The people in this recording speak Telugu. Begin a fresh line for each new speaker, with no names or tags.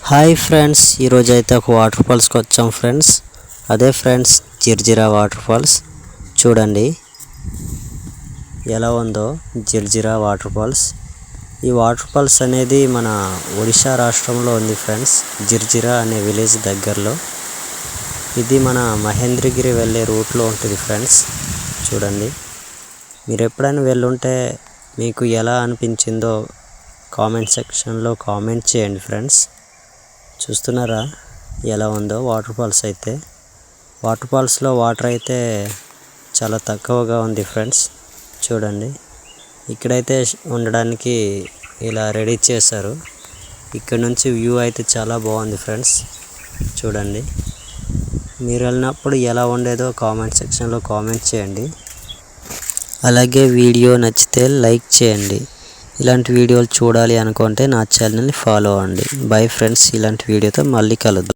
హాయ్ ఫ్రెండ్స్, ఈరోజు అయితే ఒక వాటర్ ఫాల్స్కి వచ్చాం ఫ్రెండ్స్. అదే ఫ్రెండ్స్ జిర్జిరా వాటర్ ఫాల్స్. చూడండి ఎలా ఉందో జిర్జిరా వాటర్ ఫాల్స్. ఈ వాటర్ ఫాల్స్ అనేది మన ఒడిశా రాష్ట్రంలో ఉంది ఫ్రెండ్స్. జిర్జిరా అనే విలేజ్ దగ్గరలో. ఇది మన మహేంద్రగిరి వెళ్ళే రూట్లో ఉంటుంది ఫ్రెండ్స్. చూడండి, మీరు ఎప్పుడైనా వెళ్ళుంటే మీకు ఎలా అనిపించిందో కామెంట్ సెక్షన్లో కామెంట్ చేయండి ఫ్రెండ్స్. చూస్తున్నారా ఎలా ఉందో వాటర్ ఫాల్స్. అయితే వాటర్ ఫాల్స్లో వాటర్ అయితే చాలా తక్కువగా ఉంది ఫ్రెండ్స్. చూడండి, ఇక్కడైతే ఉండడానికి ఇలా రెడీ చేశారు. ఇక్కడ నుంచి వ్యూ అయితే చాలా బాగుంది ఫ్రెండ్స్. చూడండి, మీరు వెళ్ళినప్పుడు ఎలా ఉండేదో కామెంట్ సెక్షన్లో కామెంట్ చేయండి. అలాగే వీడియో నచ్చితే లైక్ చేయండి. ఇలాంటి వీడియోలు చూడాలి అనుకుంటే నా ఛానల్ని ఫాలో అవ్వండి. బై ఫ్రెండ్స్, ఇలాంటి వీడియోతో మళ్ళీ కలుద్దాం.